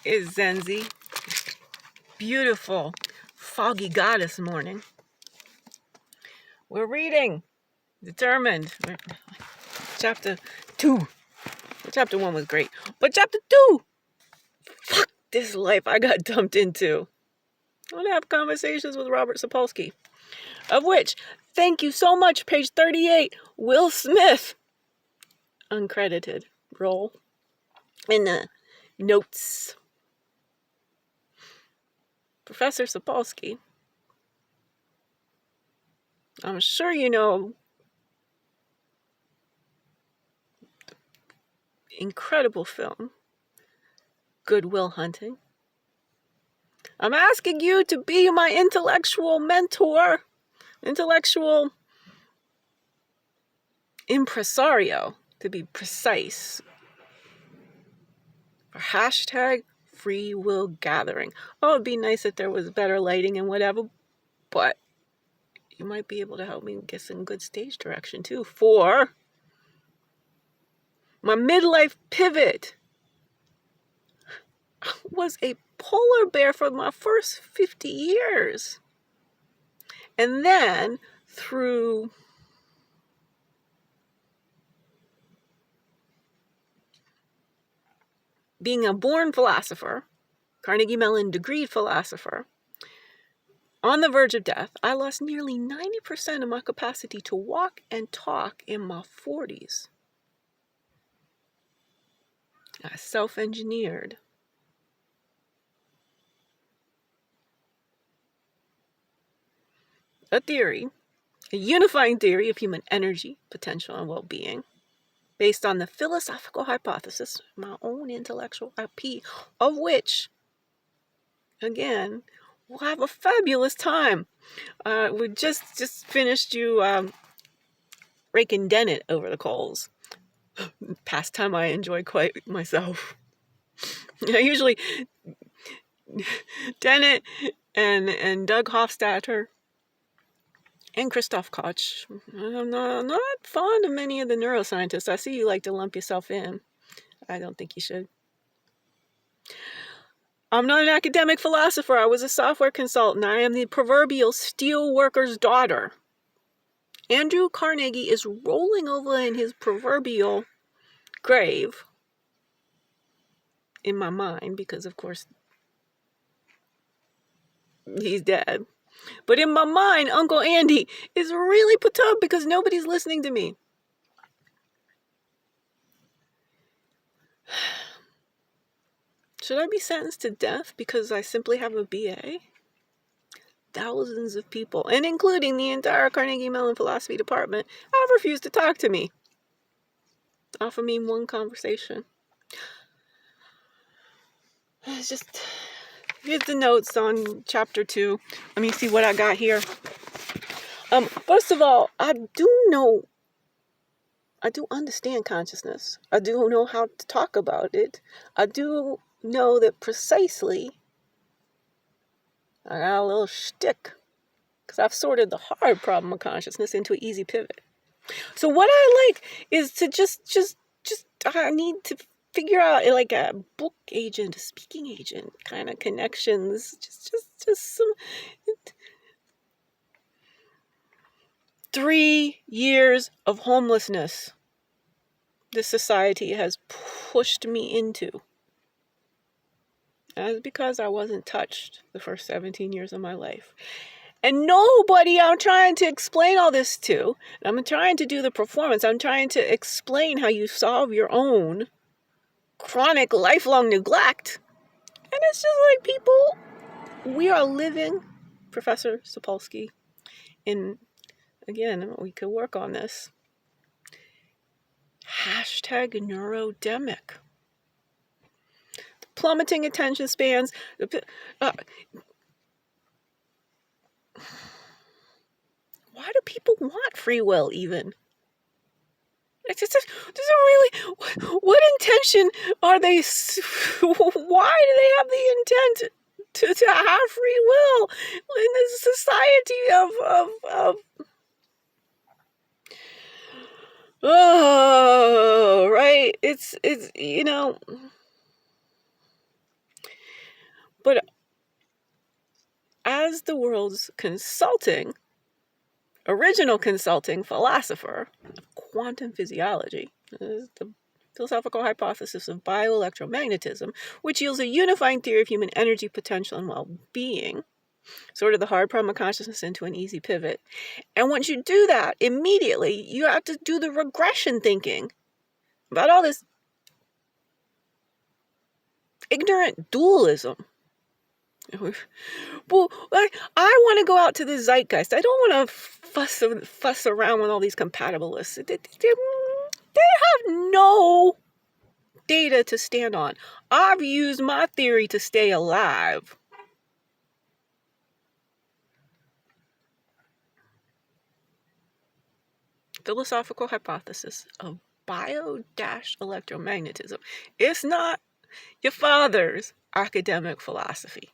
is Zenzi. Beautiful, foggy goddess morning. We're reading Determined. Chapter 2. Chapter 1 was great. But chapter 2! Fuck this life I got dumped into. I want to have conversations with Robert Sapolsky. Of which, thank you so much, page 38, Will Smith. Uncredited role in the notes. Professor Sapolsky. I'm sure you know incredible film, Good Will Hunting. I'm asking you to be my intellectual mentor, intellectual impresario, to be precise, for hashtag free will gathering. Oh, it'd be nice if there was better lighting and whatever, but you might be able to help me get some good stage direction too for my midlife pivot. I was a polar bear for my first 50 years. And then through being a born philosopher, Carnegie Mellon degreed philosopher, on the verge of death, I lost nearly 90% of my capacity to walk and talk in my 40s. I self-engineered. A theory, a unifying theory of human energy, potential, and well-being, based on the philosophical hypothesis, my own intellectual IP, of which, again, we'll have a fabulous time. We just finished you raking Dennett over the coals. Pastime I enjoy quite myself. Usually Dennett and Doug Hofstadter and Christoph Koch. I'm not fond of many of the neuroscientists. I see you like to lump yourself in. I don't think you should. I'm not an academic philosopher. I was a software consultant. I am the proverbial steel worker's daughter. Andrew Carnegie is rolling over in his proverbial grave in my mind because, of course, he's dead. But in my mind, Uncle Andy is really perturbed because nobody's listening to me. Should I be sentenced to death because I simply have a BA? Thousands of people, and including the entire Carnegie Mellon philosophy department, have refused to talk to me. Offer me one conversation. It's just, here's the notes on chapter 2. Let me see what I got here. First of all, I do understand consciousness. I do know how to talk about it. I do know that precisely I got a little shtick because I've sorted the hard problem of consciousness into an easy pivot. So what I like is to just I need to figure out like a book agent, a speaking agent kind of connections. Just some 3 years of homelessness this society has pushed me into. That's because I wasn't touched the first 17 years of my life. And nobody I'm trying to explain all this to, I'm trying to do the performance, I'm trying to explain how you solve your own chronic lifelong neglect. And it's just like people, we are living, Professor Sapolsky, in, again, we could work on this, hashtag neurodemic. Plummeting attention spans. Why do people want free will even? It's just, really, what intention are they, why do they have the intent to have free will in this society of oh, right, it's, you know, But as the world's original consulting philosopher of quantum physiology, is the philosophical hypothesis of bioelectromagnetism, which yields a unifying theory of human energy, potential, and well-being, sort of the hard problem of consciousness into an easy pivot. And once you do that, immediately you have to do the regression thinking about all this ignorant dualism. Well, I want to go out to the zeitgeist. I don't want to fuss around with all these compatibilists. They have no data to stand on. I've used my theory to stay alive. Philosophical hypothesis of bio-electromagnetism. It's not your father's academic philosophy.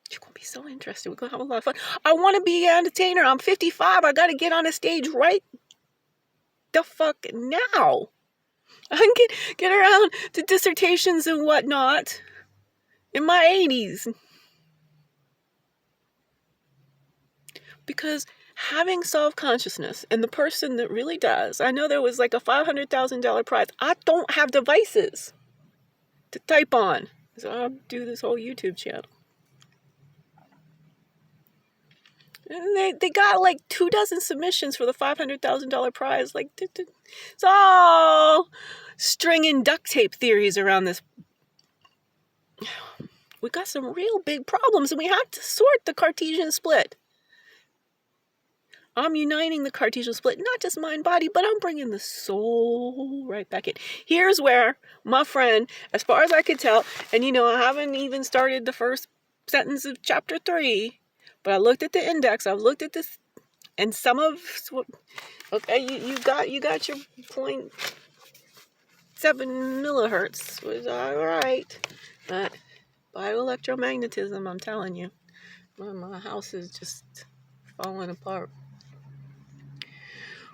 It's going to be so interesting. We're going to have a lot of fun. I want to be an entertainer. I'm 55. I got to get on the stage right the fuck now. I can get around to dissertations and whatnot in my 80s. Because having self-consciousness and the person that really does, I know there was like a $500,000 prize. I don't have devices to type on. So I'll do this whole YouTube channel. And they got like 24 submissions for the $500,000 prize. Like, it's all string and duct tape theories around this. We got some real big problems, and we have to sort the Cartesian split. I'm uniting the Cartesian split, not just mind, body, but I'm bringing the soul right back in. Here's where my friend, as far as I could tell, and I haven't even started the first sentence of chapter 3, but I looked at the index, I've looked at this, and some of what, okay, you got your 0.7 millihertz was all right, but bioelectromagnetism, I'm telling you, my house is just falling apart.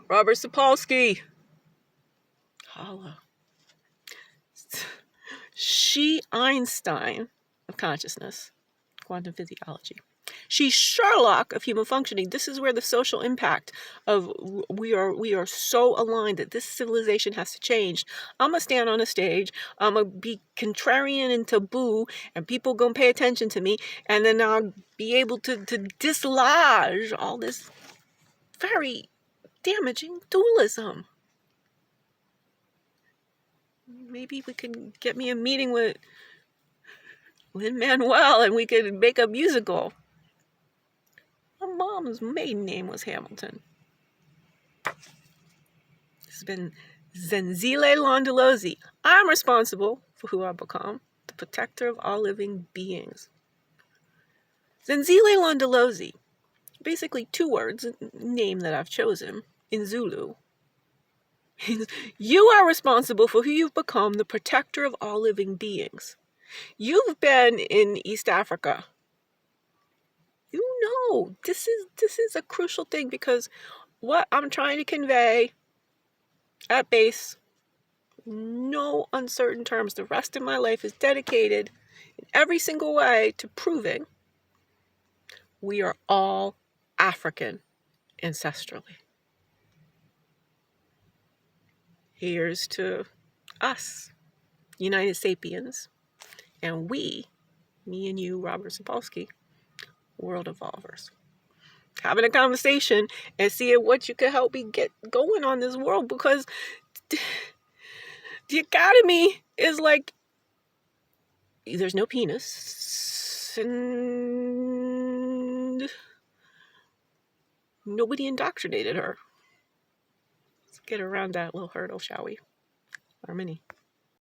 Robert Sapolsky. Holla. She Einstein of consciousness, quantum physiology. She's Sherlock of human functioning. This is where the social impact of we are so aligned that this civilization has to change. I'm going to stand on a stage. I'm going to be contrarian and taboo, and people going to pay attention to me, and then I'll be able to dislodge all this very damaging dualism. Maybe we could get me a meeting with Lin-Manuel and we could make a musical. My mom's maiden name was Hamilton. This has been Zenzile Londelozzi. I'm responsible for who I become, the protector of all living beings. Zenzile Londelozzi, basically 2 words, name that I've chosen in Zulu. You are responsible for who you've become, the protector of all living beings. You've been in East Africa. You know, this is a crucial thing, because what I'm trying to convey at base, no uncertain terms, the rest of my life is dedicated in every single way to proving we are all African ancestrally. Here's to us, United Sapiens, and we, me and you, Robert Sapolsky, world evolvers. Having a conversation and seeing what you can help me get going on this world, because the academy is like, there's no penis, and nobody indoctrinated her. Let's get around that little hurdle, shall we? Harmony.